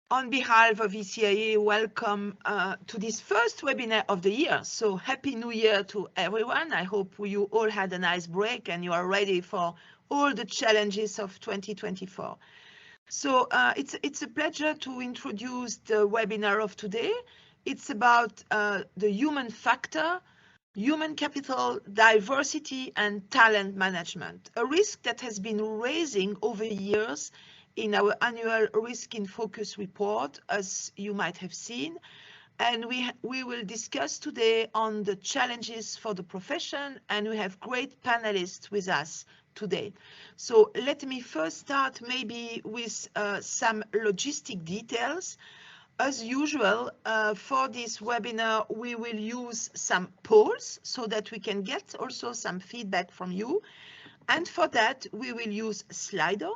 On behalf of ECIA, welcome to this first webinar of the year. So Happy New Year to everyone. I hope you all had a nice break and you are ready for all the challenges of 2024. So it's a pleasure to introduce the webinar of today. It's about the human factor, human capital, diversity, and talent management, a risk that has been rising over years in our annual Risk in Focus report, as you might have seen. And we will discuss today on the challenges for the profession, and we have great panelists with us today. So let me first start maybe with some logistic details. As usual, for this webinar, we will use some polls so that we can get also some feedback from you. And for that, we will use Slido.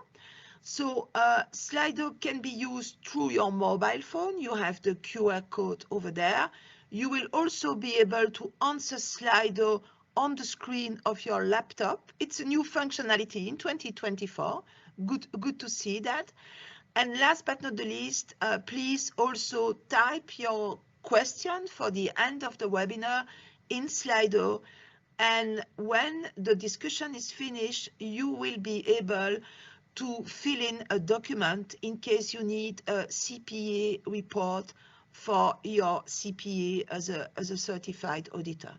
So Slido can be used through your mobile phone. You have the QR code over there. You will also be able to answer Slido on the screen of your laptop. It's a new functionality in 2024. Good to see that. And last but not the least, please also type your question for the end of the webinar in Slido. And when the discussion is finished, you will be able to fill in a document in case you need a CPA report for your CPA as a certified auditor.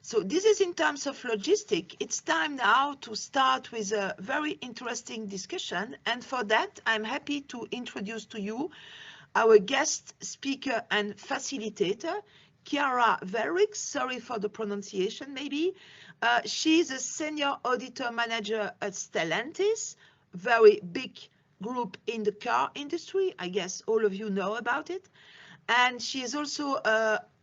So this is in terms of logistic. It's time now to start with a very interesting discussion. And for that, I'm happy to introduce to you our guest speaker and facilitator, Chiara Velrich. Sorry for the pronunciation, maybe. She's a senior auditor manager at Stellantis, very big group in the car industry. I guess all of you know about it. And she is also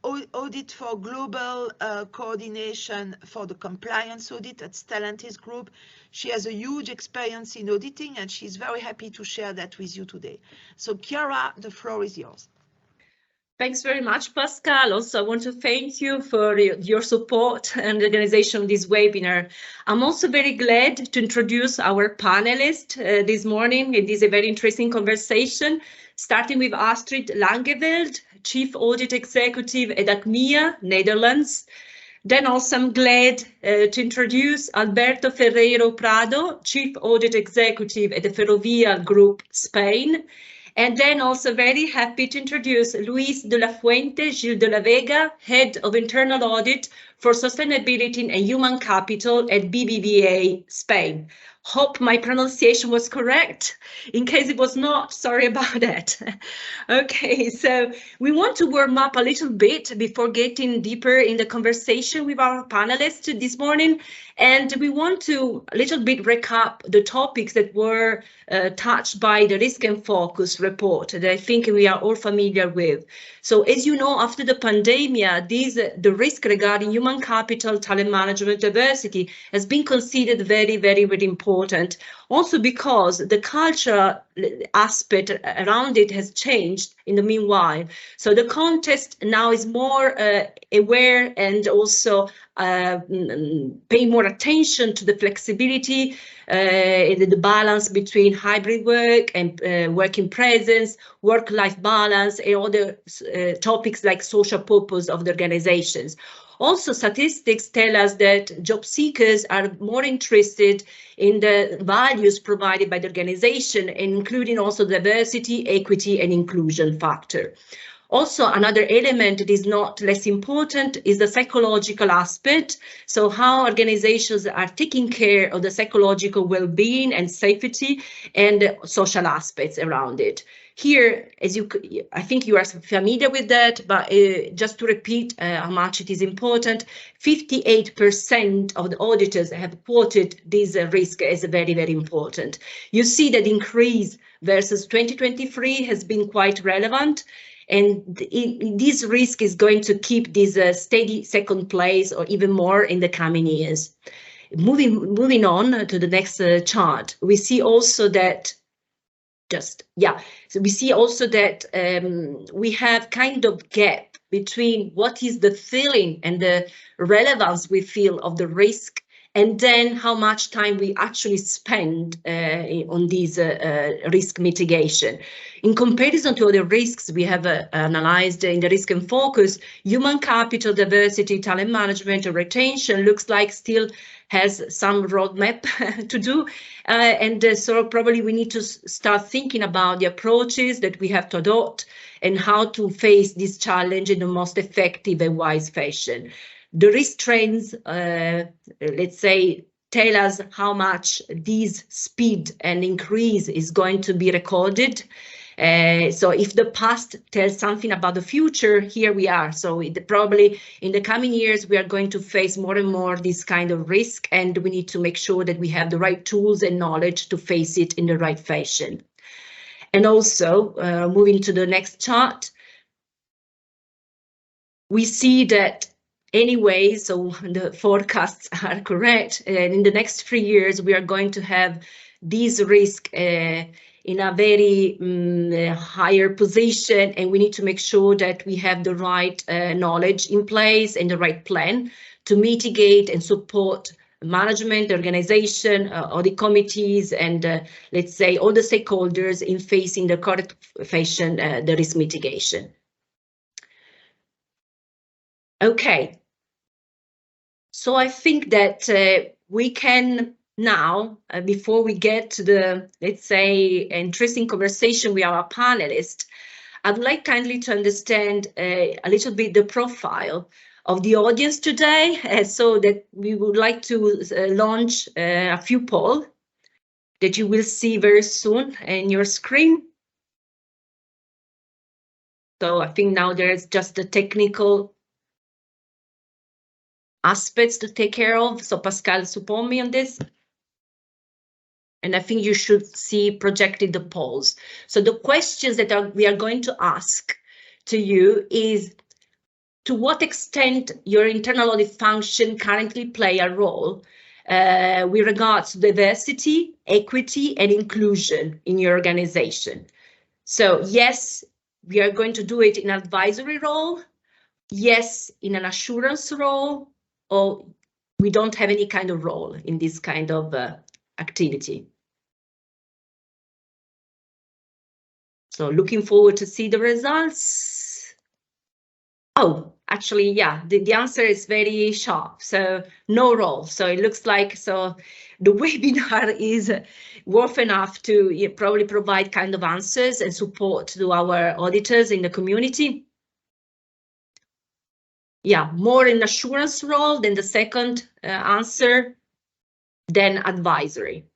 audit for global coordination for the compliance audit at Stellantis Group. She has a huge experience in auditing and she's very happy to share that with you today. So Chiara, the floor is yours. Thanks very much, Pascal. Also, I want to thank you for your support and the organization of this webinar. I'm also very glad to introduce our panelists this morning in this very interesting conversation, starting with Astrid Langeveld, Chief Audit Executive at Acmea, Netherlands. Then also I'm glad to introduce Alberto Ferreiro Prado, Chief Audit Executive at the Ferrovial Group, Spain. And then also very happy to introduce Luis de la Fuente Gil de la Vega, Head of Internal Audit for Sustainability and Human Capital at BBVA, Spain. Hope my pronunciation was correct. In case it was not, sorry about that. Okay, so we want to warm up a little bit before getting deeper in the conversation with our panelists this morning. And we want to a little bit recap the topics that were touched by the Risk and Focus report that I think we are all familiar with. So as you know, after the pandemic, the risk regarding human capital, talent management, diversity has been considered very, very, very important. Also because the cultural aspect around it has changed in the meanwhile. So the context now is more aware and also pay more attention to the flexibility, the balance between hybrid work and working presence, work-life balance, and other topics like social purpose of the organizations. Also, statistics tell us that job seekers are more interested in the values provided by the organization, including also diversity, equity, and inclusion factor. Also, another element that is not less important is the psychological aspect. So how organizations are taking care of the psychological well-being and safety and social aspects around it. Here, I think you are familiar with that, but just to repeat how much it is important, 58% of the auditors have quoted this risk as very, very important. You see that increase versus 2023 has been quite relevant. And this risk is going to keep this steady second place or even more in the coming years. Moving on to the next chart, we see also that so we see also that we have kind of gap between what is the feeling and the relevance we feel of the risk and then how much time we actually spend on these risk mitigation. In comparison to other risks we have analyzed in the risk and focus, human capital, diversity, talent management, or retention looks like still has some roadmap to do. So probably we need to start thinking about the approaches that we have to adopt and how to face this challenge in the most effective and wise fashion. The risk trends, let's say, tell us how much this speed and increase is going to be recorded. So if the past tells something about the future, here we are. So probably in the coming years, we are going to face more and more this kind of risk, and we need to make sure that we have the right tools and knowledge to face it in the right fashion. And also, moving to the next chart, we see that anyway, so the forecasts are correct. And in the next 3 years, we are going to have these risks in a very higher position, and we need to make sure that we have the right knowledge in place and the right plan to mitigate and support management, organization, audit committees, and let's say all the stakeholders in facing the correct fashion, the risk mitigation. Okay. So I think that we can now, before we get to the, let's say, interesting conversation with our panelists, I'd like kindly to understand a little bit the profile of the audience today, so that we would like to launch a few polls that you will see very soon in your screen. So I think now there's just the technical aspects to take care of. So Pascal, support me on this. And I think you should see projected the polls. So the questions that we are going to ask to you is, to what extent your internal audit function currently play a role with regards to diversity, equity, and inclusion in your organization? So yes, we are going to do it in an advisory role. Yes, in an assurance role, or we don't have any kind of role in this kind of activity. So looking forward to see the results. Oh, actually, yeah, the answer is very sharp. So no role. So it looks like so the webinar is worth enough to probably provide kind of answers and support to our auditors in the community. Yeah, more in assurance role than the second answer, than advisory.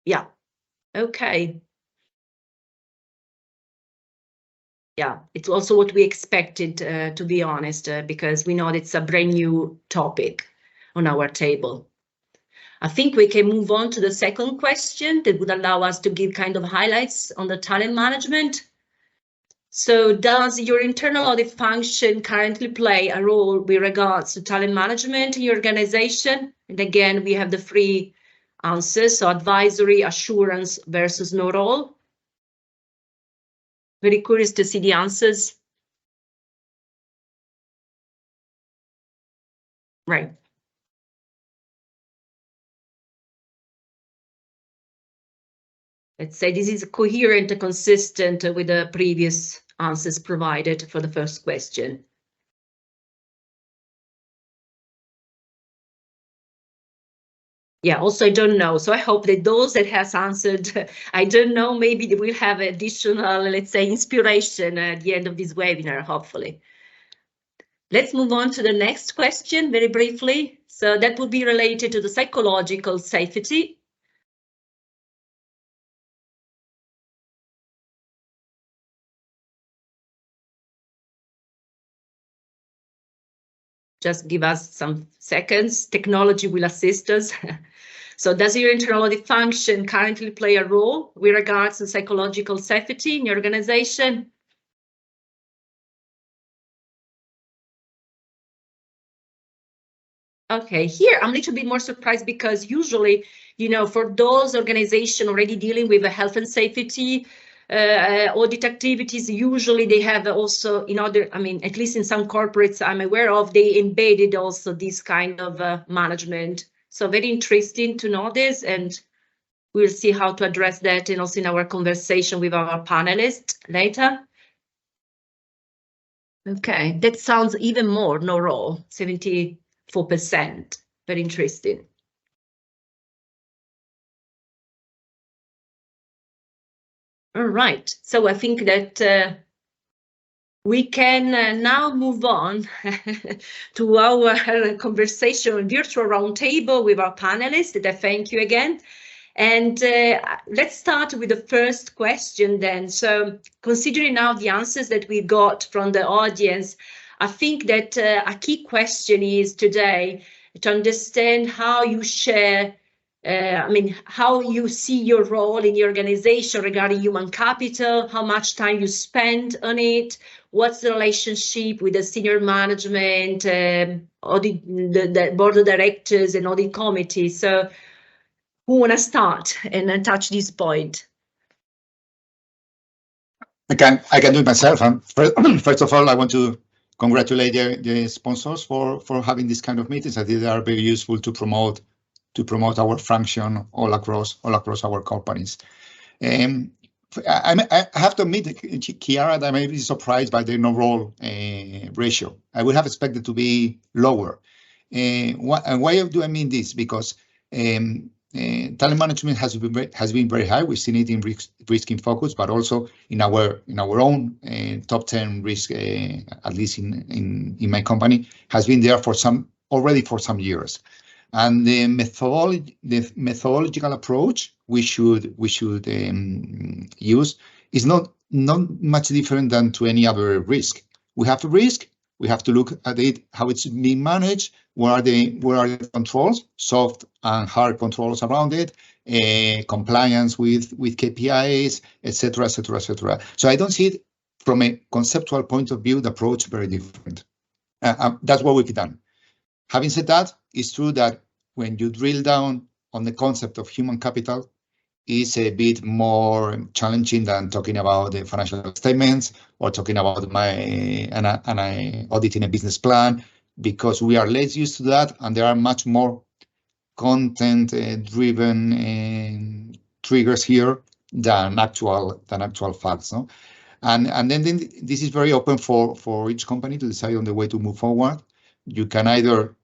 Yeah, okay. Yeah, it's also what we expected, to be honest, because we know it's a brand new topic on our table. I think we can move on to the second question that would allow us to give kind of highlights on the talent management. So does your internal audit function currently play a role with regards to talent management in your organization? And again, we have the three answers, so advisory, assurance versus no role. Very curious to see the answers. Right. Let's say this is coherent and consistent with the previous answers provided for the first question. Yeah, also I don't know. So I hope that those that has answered, I don't know, maybe they will have additional, let's say, inspiration at the end of this webinar, hopefully. Let's move on to the next question very briefly. So that would be related to the psychological safety. Just give us some seconds. Technology will assist us. So does your internal audit function currently play a role with regards to psychological safety in your organization? Okay, here I'm a little bit more surprised because usually, you know, for those organizations already dealing with a health and safety, audit activities. Usually they have also in other, I mean, at least in some corporates I'm aware of, they embedded also this kind of management. So very interesting to know this, and we'll see how to address that and also in our conversation with our panelists later. Okay, that sounds even more no role, 74%. Very interesting. All right, so I think that we can now move on to our conversation, virtual roundtable with our panelists. I thank you again. And let's start with the first question then. So considering now the answers that we got from the audience, I think that a key question is today to understand how you share, I mean, how you see your role in the organization regarding human capital, how much time you spend on it, what's the relationship with the senior management, audit, the board of directors and audit committee. So who want to start and touch this point? I can do it myself. First of all, I want to congratulate the sponsors for having this kind of meetings. I think they are very useful to promote our function all across our companies. I have to admit, Chiara, that I may be surprised by the no-role ratio. I would have expected to be lower. Why do I mean this? Because talent management has been very high. We've seen it in risk in focus, but also in our own top 10 risk, at least in my company, has been there for some years. And the methodological approach we should use is not much different than to any other risk. We have a risk. We have to look at it, how it's being managed, where are the controls, soft and hard controls around it, compliance with KPIs, etc., etc., etc. So I don't see it from a conceptual point of view, the approach very different. That's what we've done. Having said that, it's true that when you drill down on the concept of human capital, is a bit more challenging than talking about the financial statements or talking about auditing a business plan, because we are less used to that, and there are much more content-driven triggers here than actual facts. No? And then this is very open for each company to decide on the way to move forward. You can either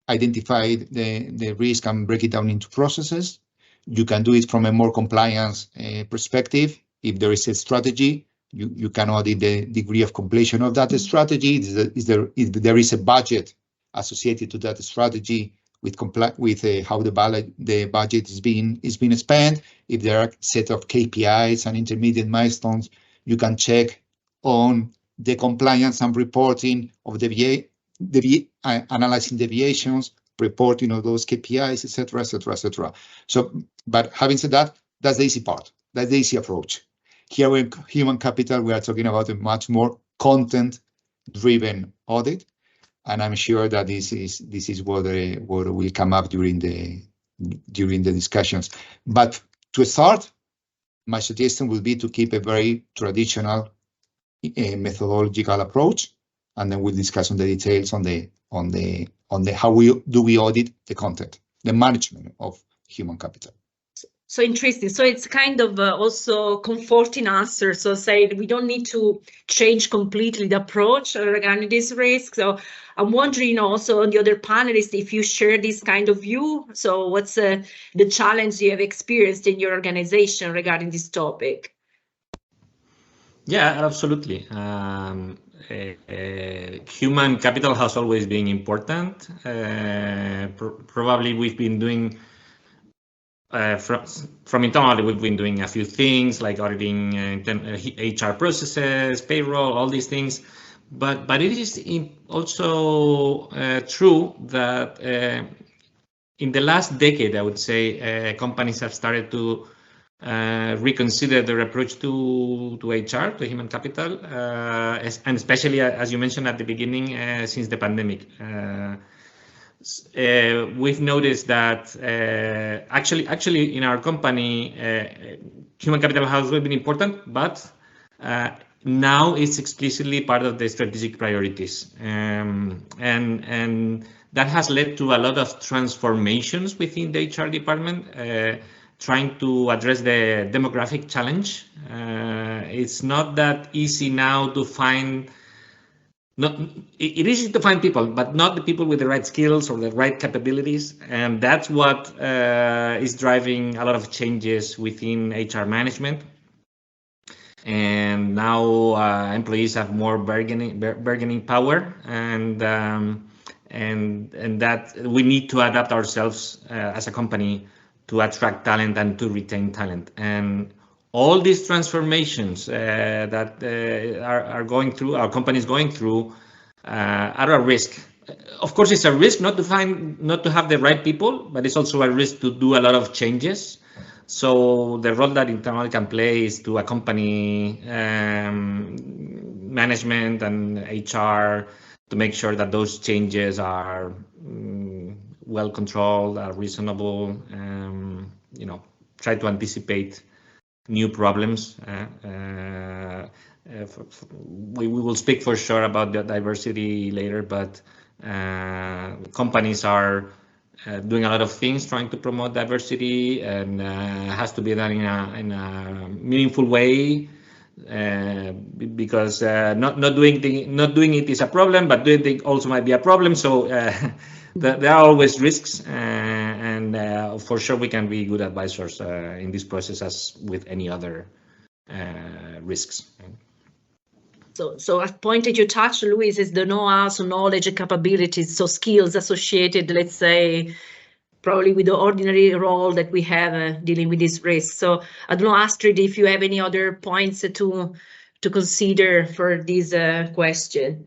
identify the risk and break it down into processes. You can do it from a more compliance perspective. If there is a strategy, you can audit the degree of completion of that strategy. If there is a budget associated to that strategy with how the budget is being spent. If there are a set of KPIs and intermediate milestones, you can check on the compliance and reporting of analyzing deviations, reporting of those KPIs, etc., etc., etc. So, but having said that, that's the easy part. That's the easy approach. Here in human capital, we are talking about a much more content-driven audit, and I'm sure that this is what will come up during the discussions. But to start, my suggestion would be to keep a very traditional methodological approach, and then we'll discuss on the details on the how we audit the content, the management of human capital. So interesting. So it's kind of also comforting answer. So say we don't need to change completely the approach regarding this risk. So I'm wondering also on the other panelists if you share this kind of view. So what's the challenge you have experienced in your organization regarding this topic? Yeah, absolutely. Human capital has always been important. Probably we've been doing from internally, we've been doing a few things like auditing HR processes, payroll, all these things. But it is also true that in the last decade, I would say, companies have started to reconsider their approach to HR, to human capital, and especially, as you mentioned at the beginning, since the pandemic. we've noticed that actually in our company, human capital has always been important, but now it's explicitly part of the strategic priorities, and that has led to a lot of transformations within the HR department, trying to address the demographic challenge. It's not that easy now to find. It is easy to find people, but not the people with the right skills or the right capabilities, and that's what is driving a lot of changes within HR management. And now employees have more bargaining power, and that we need to adapt ourselves as a company to attract talent and to retain talent. And all these transformations that are going through, our company is going through, are a risk. Of course, it's a risk not to have the right people, but it's also a risk to do a lot of changes. So the role that Internal can play is to accompany management and HR to make sure that those changes are well controlled, are reasonable, try to anticipate new problems. We will speak for sure about the diversity later, but companies are doing a lot of things trying to promote diversity, and has to be done in a meaningful way, because not doing it is a problem, but doing it also might be a problem. So there are always risks, and for sure we can be good advisors in this process as with any other risks. So a point that you touched, Luis, is the know-how, so knowledge and capabilities, so skills associated, let's say, probably with the ordinary role that we have dealing with this risk. So I don't know, Astrid, if you have any other points to consider for this question.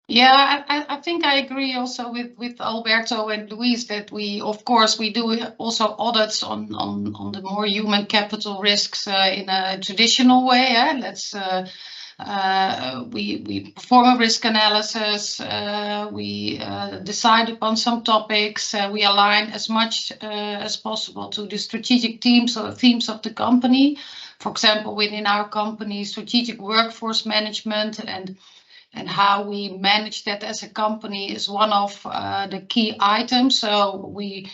Yeah, I think I agree also with Alberto and Luis that we do also audits on the more human capital risks in a traditional way. We perform a risk analysis, we decide upon some topics, we align as much as possible to the strategic themes of the company. For example, within our company, strategic workforce management and how we manage that as a company is one of the key items. So we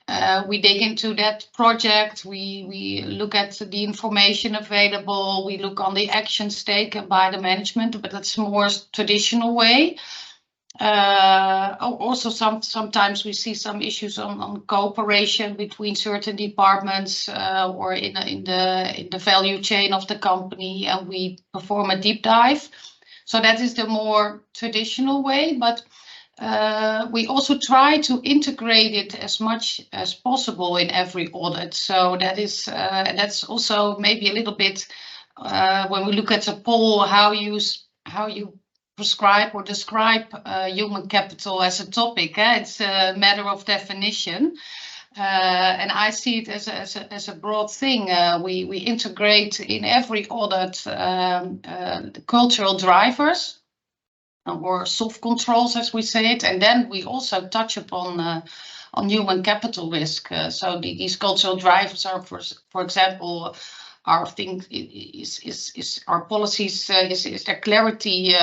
dig into that project, we look at the information available, we look on the actions taken by the management, but that's more traditional way. Also, sometimes we see some issues on cooperation between certain departments or in the value chain of the company, and we perform a deep dive. So that is the more traditional way, but we also try to integrate it as much as possible in every audit. So that's also maybe a little bit when we look at a poll, how you prescribe or describe human capital as a topic. It's a matter of definition, and I see it as a broad thing. We integrate in every audit the cultural drivers, or soft controls, as we say it, and then we also touch upon human capital risk. So these cultural drivers are, for example, our thing is our policies. Is there clarity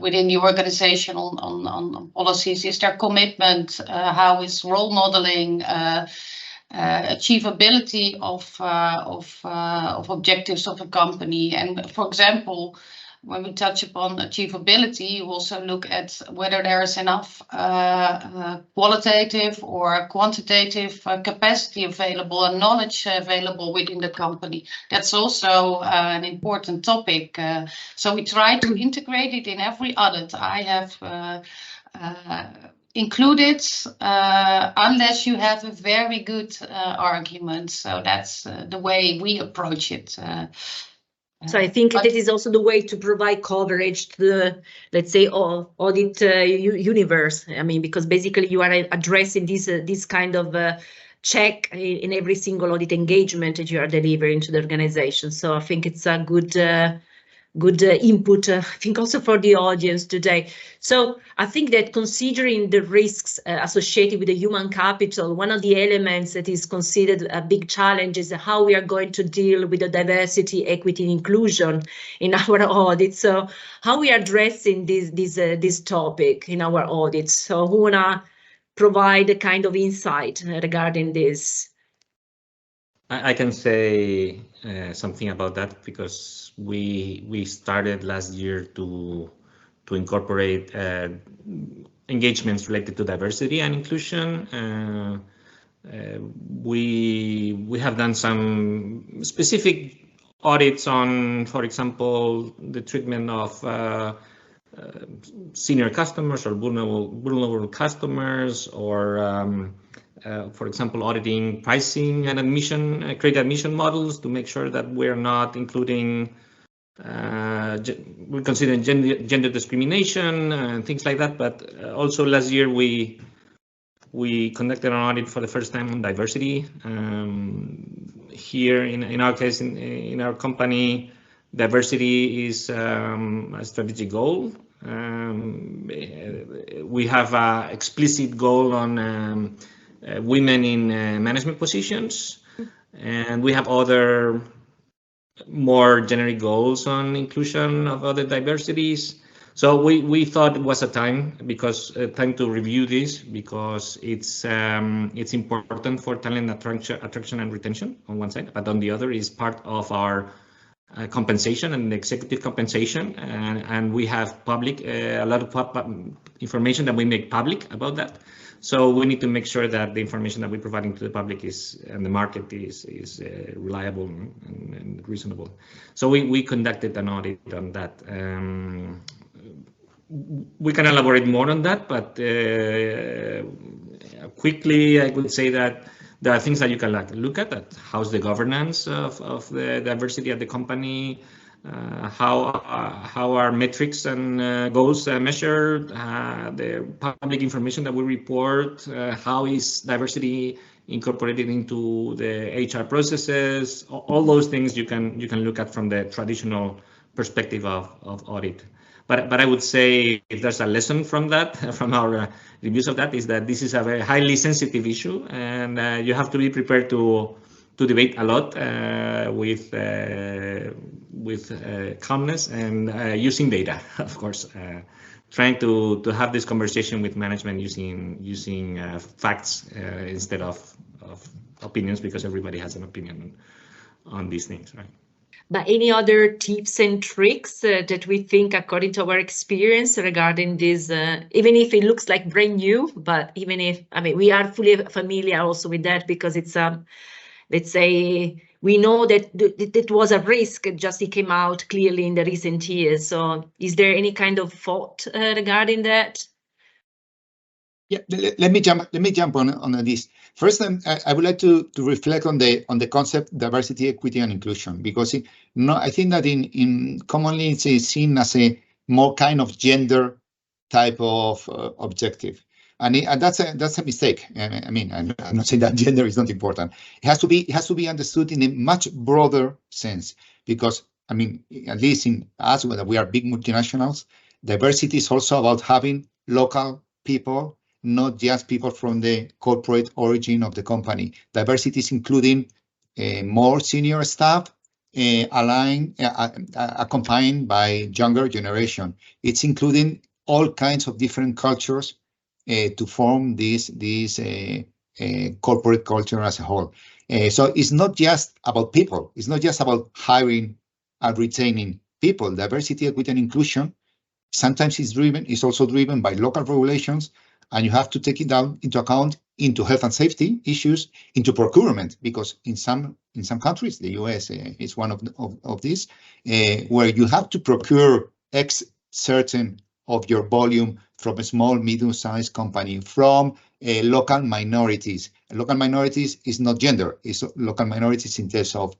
within the organization on policies? Is there commitment? How is role modeling? Achievability of objectives of a company? And for example, when we touch upon achievability, you also look at whether there is enough qualitative or quantitative capacity available and knowledge available within the company. That's also an important topic. So we try to integrate it in every audit. I have included, unless you have a very good argument. So that's the way we approach it. So I think that is also the way to provide coverage to the, let's say, audit universe. I mean, because basically you are addressing this kind of check in every single audit engagement that you are delivering to the organization. So I think it's a good input, I think also for the audience today. So I think that considering the risks associated with the human capital, one of the elements that is considered a big challenge is how we are going to deal with the diversity, equity, and inclusion in our audit. So how we are addressing this topic in our audits. So who wanna provide a kind of insight regarding this? I can say something about that, because we started last year to incorporate engagements related to diversity and inclusion. We have done some specific audits on, for example, the treatment of senior customers or vulnerable customers, or for example, auditing pricing and admission, credit admission models to make sure that we're not including, we're considering gender discrimination and things like that. But also last year we conducted an audit for the first time on diversity. Here in our case, in our company, diversity is a strategic goal. We have an explicit goal on women in management positions, and we have other more generic goals on inclusion of other diversities. So we thought it was a time to review this, because it's important for talent attraction and retention on one side, but on the other is part of our compensation and executive compensation, and we have a lot of information that we make public about that. So we need to make sure that the information that we're providing to the public and the market is reliable and reasonable. So we conducted an audit on that. We can elaborate more on that, but quickly I would say that there are things that you can look at how's the governance of the diversity at the company, how are metrics and goals measured, the public information that we report, how is diversity incorporated into the HR processes. All those things you can look at from the traditional perspective of audit. But I would say if there's a lesson from that, from our reviews of that, is that this is a very highly sensitive issue, and you have to be prepared to debate a lot with calmness and using data, of course, trying to have this conversation with management using facts instead of opinions, because everybody has an opinion on these things, right? But any other tips and tricks that we think, according to our experience regarding this, even if it looks like brand new, but even if, I mean, we are fully familiar also with that, because it's, let's say, we know that it was a risk, just it came out clearly in the recent years. So is there any kind of thought regarding that? Yeah, let me jump on this. First, I would like to reflect on the concept diversity, equity, and inclusion, because I think that in commonly it's seen as a more kind of gender type of objective, and that's a mistake. I mean, I'm not saying that gender is not important. It has to be understood in a much broader sense, because I mean, at least in us, whether we are big multinationals, diversity is also about having local people, not just people from the corporate origin of the company. Diversity is including more senior staff, accompanied by younger generation. It's including all kinds of different cultures to form this corporate culture as a whole. So it's not just about people. It's not just about hiring and retaining people. Diversity, equity, and inclusion sometimes is also driven by local regulations, and you have to take it into account into health and safety issues, into procurement, because in some countries, the US is one of these, where you have to procure X certain of your volume from a small, medium-sized company, from local minorities. Local minorities is not gender; it's local minorities in terms of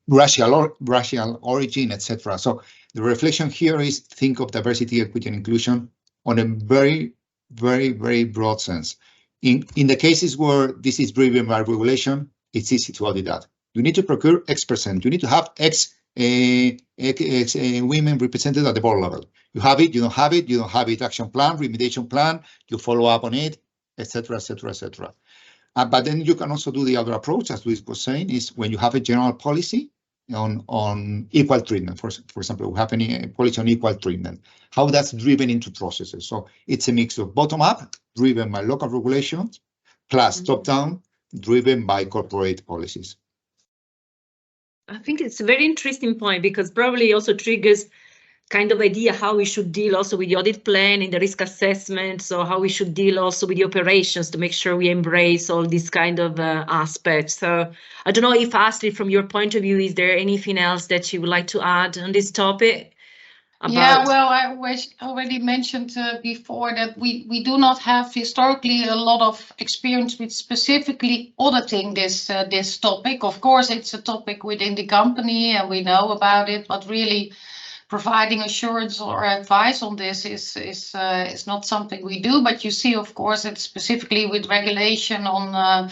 racial origin, etc. So the reflection here is think of diversity, equity, and inclusion on a very, very, very broad sense. In the cases where this is driven by regulation, it's easy to audit that. You need to procure X%. You need to have X women represented at the board level. You have it, you don't have it, you don't have it, action plan, remediation plan, you follow up on it, etc., etc., etc. But then you can also do the other approach, as Luis was saying, is when you have a general policy on equal treatment. For example, we have a policy on equal treatment, how that's driven into processes. So it's a mix of bottom-up, driven by local regulations, plus top-down, driven by corporate policies. I think it's a very interesting point, because probably also triggers kind of idea how we should deal also with the audit plan and the risk assessment. So how we should deal also with the operations to make sure we embrace all these kind of aspects. So I don't know if, Astrid, from your point of view, is there anything else that you would like to add on this topic? Yeah, well, I already mentioned before that we do not have historically a lot of experience with specifically auditing this topic. Of course, it's a topic within the company and we know about it, but really providing assurance or advice on this is not something we do. But you see, of course, it's specifically with regulation on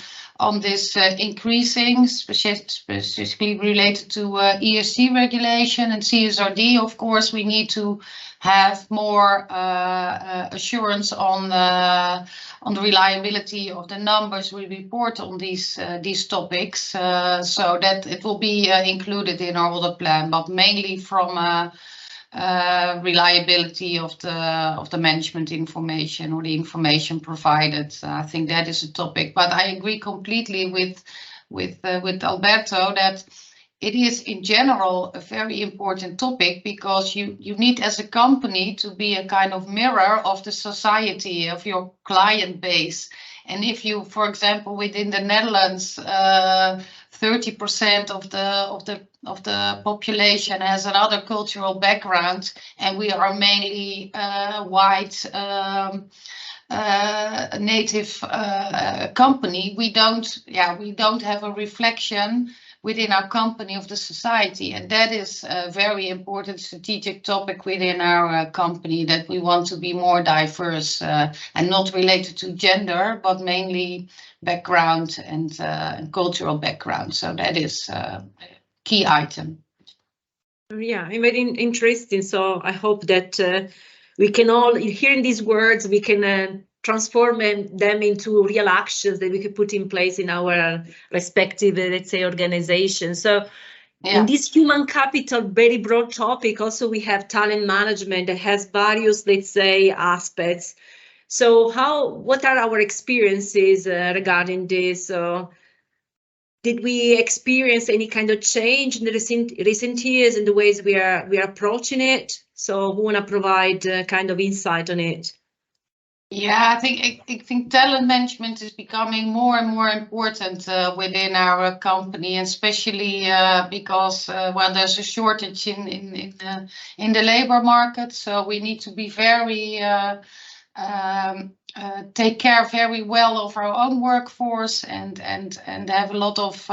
this increasing, specifically related to ESG regulation and CSRD. Of course, we need to have more assurance on the reliability of the numbers we report on these topics, so that it will be included in our audit plan, but mainly from reliability of the management information or the information provided. I think that is a topic, but I agree completely with Alberto that it is in general a very important topic, because you need as a company to be a kind of mirror of the society, of your client base. And if you, for example, within the Netherlands, 30% of the population has another cultural background, and we are mainly white native company, we don't have a reflection within our company of the society, and that is a very important strategic topic within our company, that we want to be more diverse and not related to gender, but mainly background and cultural background. So that is a key item. Yeah, very interesting. So I hope that we can all, hearing these words, we can transform them into real actions that we could put in place in our respective, let's say, organizations. So in this human capital, very broad topic, also we have talent management that has various, let's say, aspects. So what are our experiences regarding this? Did we experience any kind of change in the recent years in the ways we are approaching it? So who want to provide kind of insight on it? Yeah, I think talent management is becoming more and more important within our company, especially because there's a shortage in the labor market. So we need to be very take care very well of our own workforce and have a lot of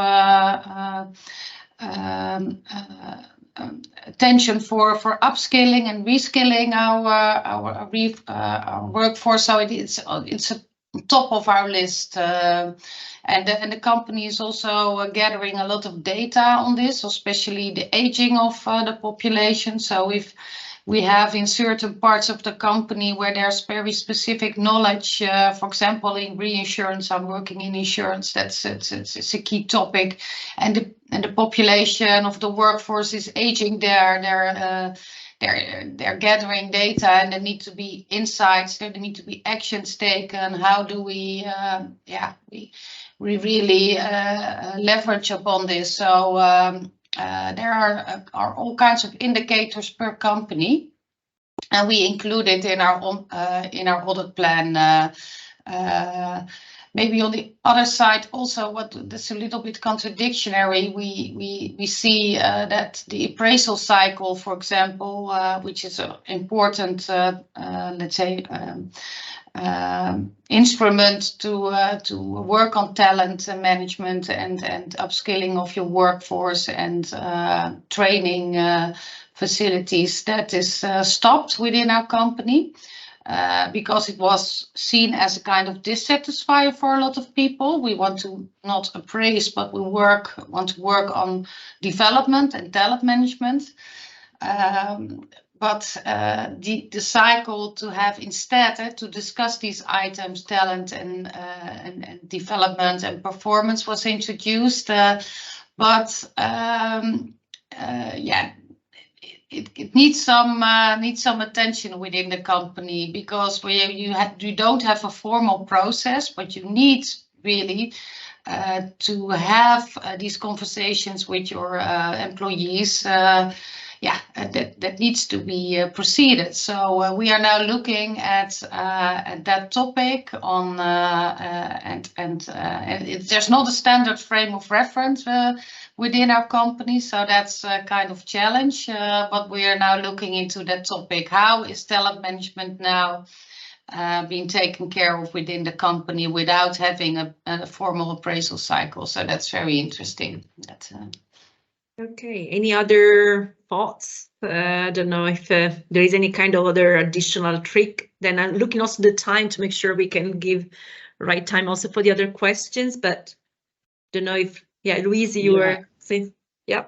attention for upskilling and reskilling our workforce. So it's a top of our list, and the company is also gathering a lot of data on this, especially the aging of the population. So if we have in certain parts of the company where there's very specific knowledge, for example, in reinsurance, I'm working in insurance, it's a key topic, and the population of the workforce is aging. They're gathering data, and there need to be insights. There need to be actions taken. How do we we really leverage upon this? So there are all kinds of indicators per company, and we include it in our audit plan. Maybe on the other side, also, that's a little bit contradictory. We see that the appraisal cycle, for example, which is an important, let's say, instrument to work on talent management and upskilling of your workforce and training facilities, that is stopped within our company. because it was seen as a kind of dissatisfier for a lot of people. We want to not appraise, but we want to work on development and talent management. But the cycle to have instead to discuss these items, talent and development and performance, was introduced. It needs some attention within the company, because where you don't have a formal process, but you need really to have these conversations with your employees. That needs to be proceeded. So we are now looking at that topic on, there's not a standard frame of reference within our company, so that's a kind of challenge. But we are now looking into that topic. How is talent management now being taken care of within the company without having a formal appraisal cycle? So that's very interesting. Okay, any other thoughts? I don't know if there is any kind of other additional trick. Then I'm looking also the time to make sure we can give right time also for the other questions, but don't know if, Louise, you were saying, Yeah,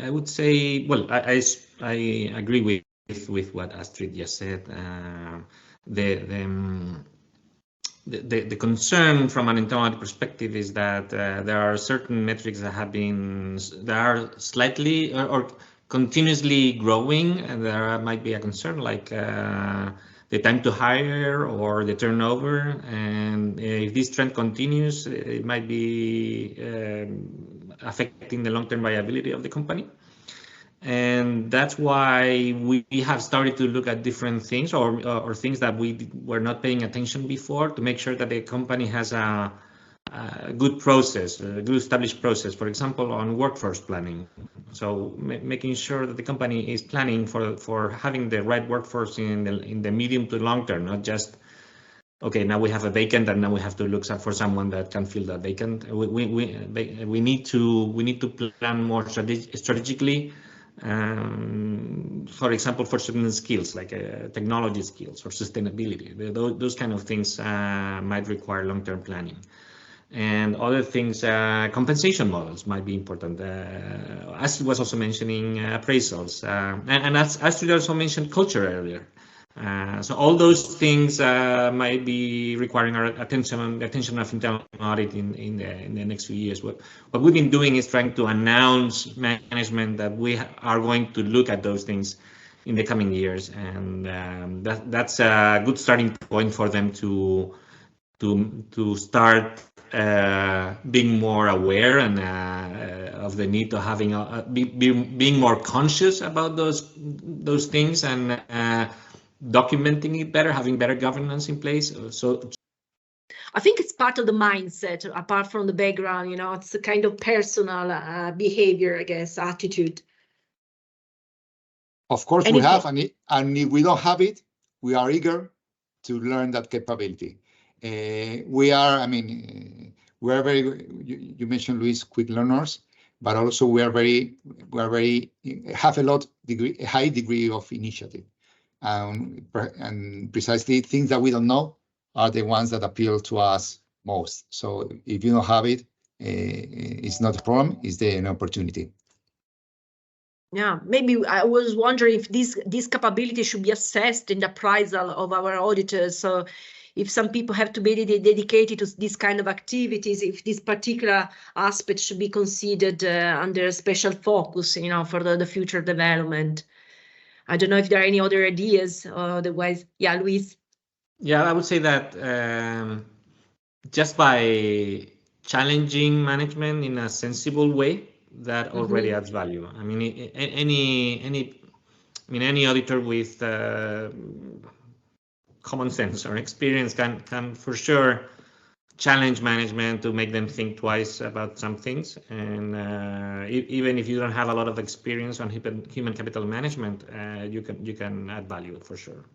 I would say, well, I agree with what Astrid just said. The concern from an internal perspective is that there are certain metrics that are slightly or continuously growing, and there might be a concern like the time to hire or the turnover. And if this trend continues, it might be affecting the long-term viability of the company. And that's why we have started to look at different things or things that we were not paying attention before, to make sure that the company has a good process, a good established process, for example, on workforce planning. So making sure that the company is planning for having the right workforce in the medium to long term, not just, okay, now we have a vacant and now we have to look for someone that can fill that vacant. We need to plan more strategically. For example, for certain skills like technology skills or sustainability, those kind of things might require long-term planning. And other things, compensation models might be important. Astrid was also mentioning appraisals, and as Astrid also mentioned culture earlier. So all those things might be requiring our attention, the attention of internal audit in the next few years. What we've been doing is trying to announce management that we are going to look at those things in the coming years, and that's a good starting point for them to start being more aware and of the need to having being more conscious about those things and documenting it better, having better governance in place. So I think it's part of the mindset, apart from the background, it's a kind of personal behavior, I guess, attitude. Of course, we have, and if we don't have it, we are eager to learn that capability. We are very, you mentioned, Luis, quick learners, but also we have a high degree of initiative. And precisely things that we don't know are the ones that appeal to us most. So if you don't have it, it's not a problem, it's an opportunity. Yeah, maybe I was wondering if this capability should be assessed in the appraisal of our auditors. So if some people have to be dedicated to this kind of activities, if this particular aspect should be considered under special focus, for the future development. I don't know if there are any other ideas. Otherwise, Luis. Yeah, I would say that just by challenging management in a sensible way, that already adds value. I mean, any auditor with common sense or experience can for sure challenge management to make them think twice about some things. And even if you don't have a lot of experience on human capital management, you can add value for sure.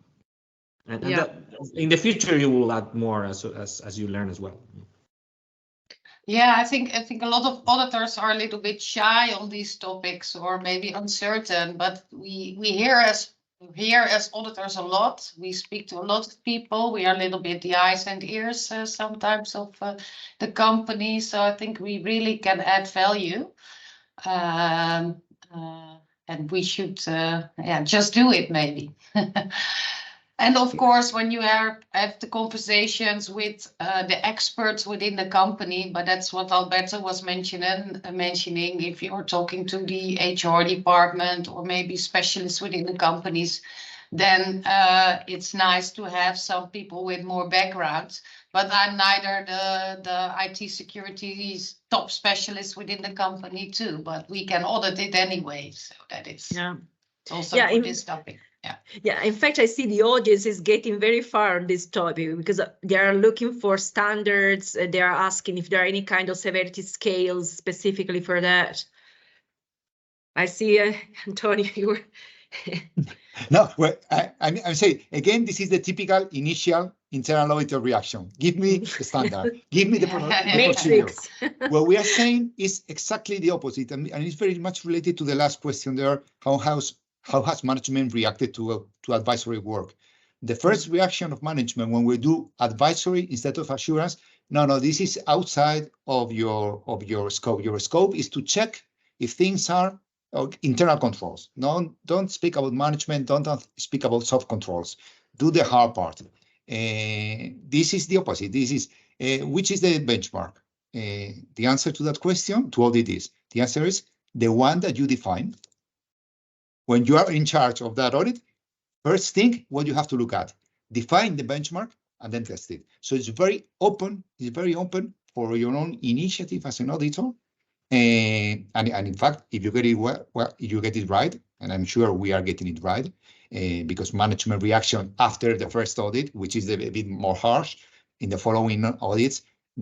And that, in the future, you will add more as you learn as well. Yeah, I think a lot of auditors are a little bit shy on these topics or maybe uncertain, but we hear as Here as auditors a lot, we speak to a lot of people. We are a little bit the eyes and ears sometimes of the company. So I think we really can add value. And we should just do it maybe. And of course, when you have the conversations with the experts within the company, but that's what Alberto was mentioning, if you're talking to the HR department or maybe specialists within the companies, then it's nice to have some people with more backgrounds. But I'm neither the IT security's top specialist within the company too, but we can audit it anyway. So that is also for this topic. Yeah, in fact, I see the audience is getting very far on this topic because they are looking for standards. They are asking if there are any kind of severity scales specifically for that. I see, Antonio, you were... No, well, I'm saying, again, this is the typical initial internal auditor reaction. Give me the standard, give me the procedure. What we are saying is exactly the opposite, and it's very much related to the last question there, how has management reacted to advisory work? The first reaction of management when we do advisory instead of assurance, no, this is outside of your scope. Your scope is to check if things are internal controls. No, don't speak about management, don't speak about soft controls. Do the hard part. This is the opposite. This is which is the benchmark? The answer to that question, to audit is, the answer is the one that you define. When you are in charge of that audit, first thing what you have to look at, define the benchmark and then test it. So it's very open. It's very open for your own initiative as an auditor. And in fact, if you get it you get it right, and I'm sure we are getting it right, because management reaction after the first audit, which is a bit more harsh, in the following audits,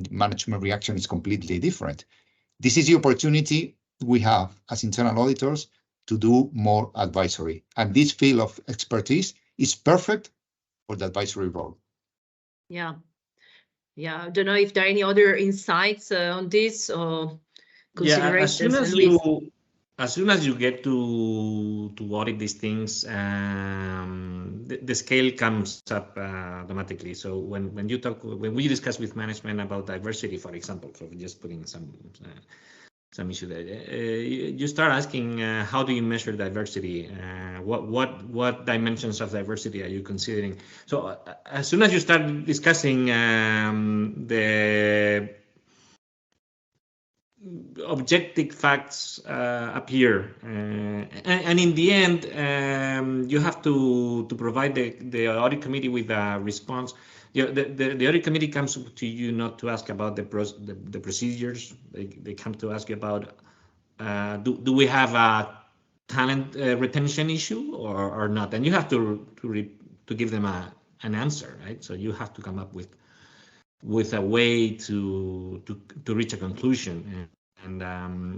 management reaction is completely different. This is the opportunity we have as internal auditors to do more advisory. And this field of expertise is perfect for the advisory role. Yeah. I don't know if there are any other insights on this or considerations. Yeah, as soon as you get to audit these things, the scale comes up automatically. So when we discuss with management about diversity, for example, for just putting some issue there, you start asking how do you measure diversity? What dimensions of diversity are you considering? So as soon as you start discussing the objective facts appear, and in the end, you have to provide the audit committee with a response. The audit committee comes to you not to ask about the procedures. They come to ask you about do we have a talent retention issue or not, and you have to give them an answer, right? So you have to come up with a way to reach a conclusion,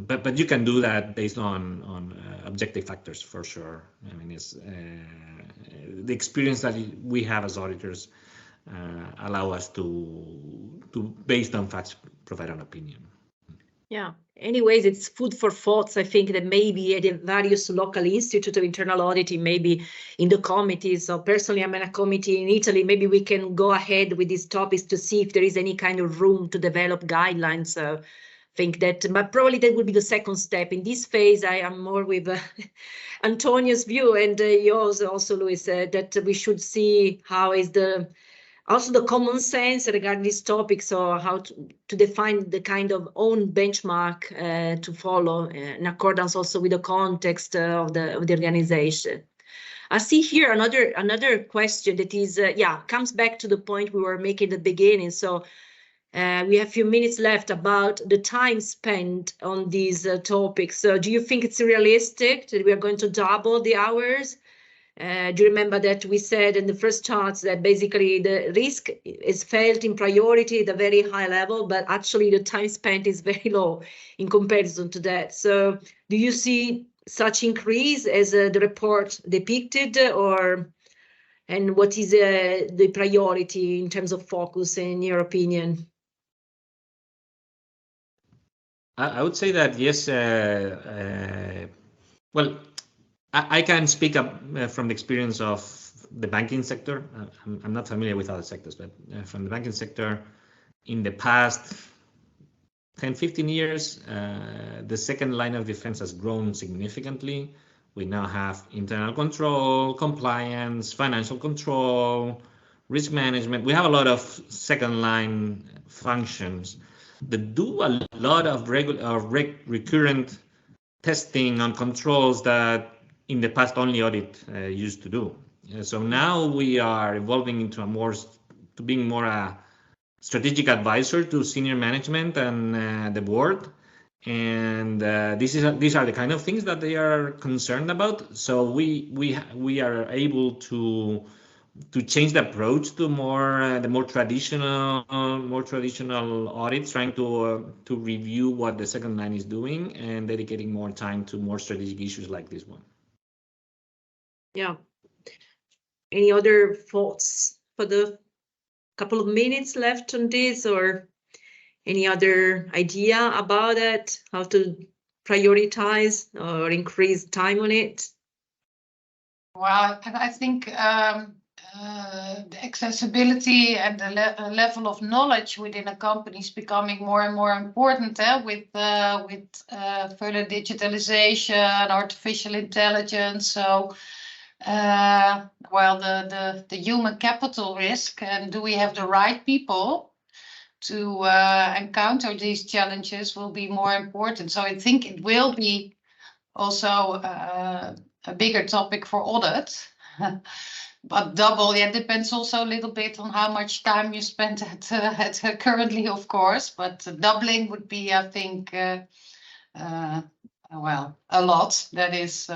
but you can do that based on objective factors for sure. I mean, it's the experience that we have as auditors allow us to based on facts provide an opinion. Yeah. Anyways, it's food for thoughts. I think that maybe at the various local institutes of internal auditing, maybe in the committees. So personally, I'm in a committee in Italy. Maybe we can go ahead with these topics to see if there is any kind of room to develop guidelines. So I think that, but probably that would be the second step. In this phase, I am more with Antonio's view and yours also, Luis, that we should see how is the common sense regarding this topic, so how to define the kind of own benchmark to follow in accordance also with the context of the organization. I see here another question that is, comes back to the point we were making at the beginning. So we have a few minutes left about the time spent on these topics. So do you think it's realistic that we are going to double the hours? Do you remember that we said in the first charts that basically the risk is felt in priority at a very high level, but actually the time spent is very low in comparison to that. So do you see such increase as the report depicted, and what is the priority in terms of focus in your opinion? I would say that yes. Well, I can speak up from the experience of the banking sector. I'm not familiar with other sectors, but from the banking sector, in the past 10, 15 years, the second line of defense has grown significantly. We now have internal control, compliance, financial control, risk management. We have a lot of second line functions that do a lot of recurrent testing and controls that in the past only audit used to do. So now we are evolving into being more a strategic advisor to senior management and the board. And these are the kind of things that they are concerned about. So we are able to change the approach to the more traditional audits, trying to review what the second line is doing and dedicating more time to more strategic issues like this one. Yeah. Any other thoughts for the couple of minutes left on this, or any other idea about it, how to prioritize or increase time on it? Well, I think the accessibility and the level of knowledge within a company is becoming more and more important with further digitalization, artificial intelligence. So, well, the human capital risk, and do we have the right people to encounter these challenges, will be more important. So I think it will be also a bigger topic for audit. But double, yeah, depends also a little bit on how much time you spend at currently, of course. But doubling would be, I think, well, a lot. That is,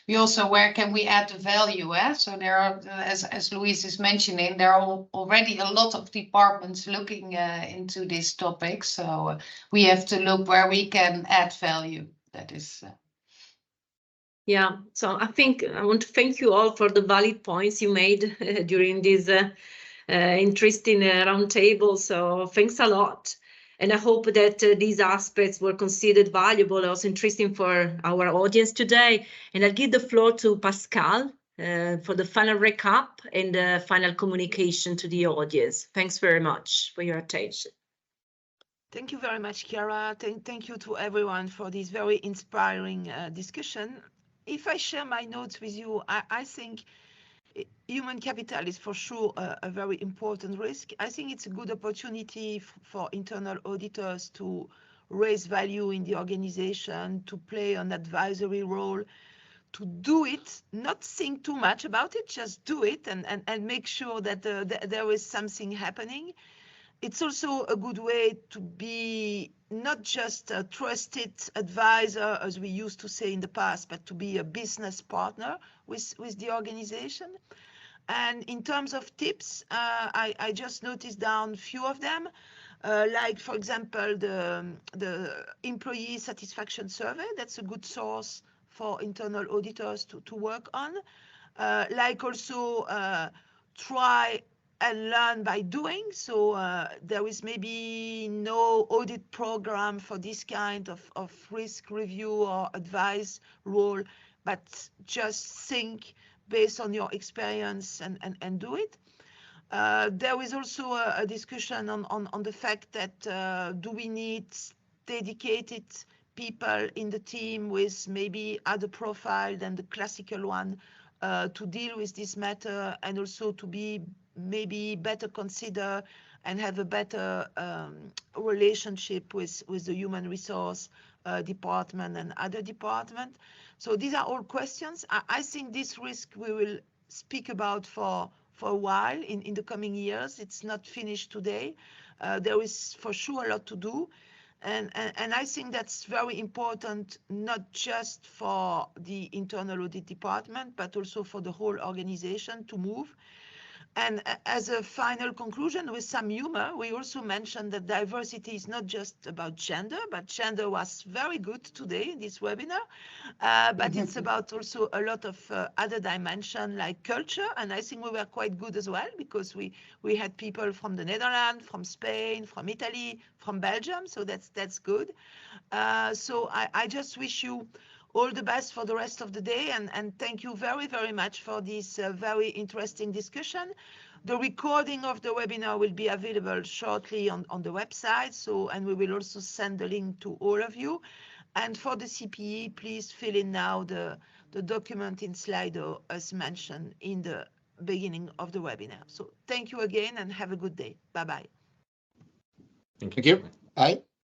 we also, where can we add the value? So there are, as Louise is mentioning, there are already a lot of departments looking into this topic. So we have to look where we can add value. That is. Yeah, so I think I want to thank you all for the valid points you made during this interesting roundtable. So thanks a lot. And I hope that these aspects were considered valuable, also interesting for our audience today. And I'll give the floor to Pascal for the final recap and the final communication to the audience. Thanks very much for your attention. Thank you very much, Chiara. Thank you to everyone for this very inspiring discussion. If I share my notes with you, I think human capital is for sure a very important risk. I think it's a good opportunity for internal auditors to raise value in the organization, to play an advisory role, to do it, not think too much about it, just do it and make sure that there is something happening. It's also a good way to be not just a trusted advisor, as we used to say in the past, but to be a business partner with the organization. And in terms of tips, I just noticed down a few of them, like, for example, the employee satisfaction survey. That's a good source for internal auditors to work on. Like also try and learn by doing. So there is maybe no audit program for this kind of risk review or advice role, but just think based on your experience and do it. There is also a discussion on the fact that do we need dedicated people in the team with maybe other profile than the classical one to deal with this matter, and also to be maybe better consider and have a better relationship with the human resource department and other department. So these are all questions. I think this risk we will speak about for a while in the coming years. It's not finished today. There is for sure a lot to do. And I think that's very important, not just for the internal audit department, but also for the whole organization to move. And as a final conclusion, with some humor, we also mentioned that diversity is not just about gender, but gender was very good today in this webinar. But it's about also a lot of other dimensions like culture. And I think we were quite good as well, because we had people from the Netherlands, from Spain, from Italy, from Belgium. So that's good. So I just wish you all the best for the rest of the day, and thank you very, very much for this very interesting discussion. The recording of the webinar will be available shortly on the website, and we will also send the link to all of you. And for the CPE, please fill in now the document in Slido as mentioned in the beginning of the webinar. So thank you again and have a good day. Bye-bye. Thank you. Thank you. Bye.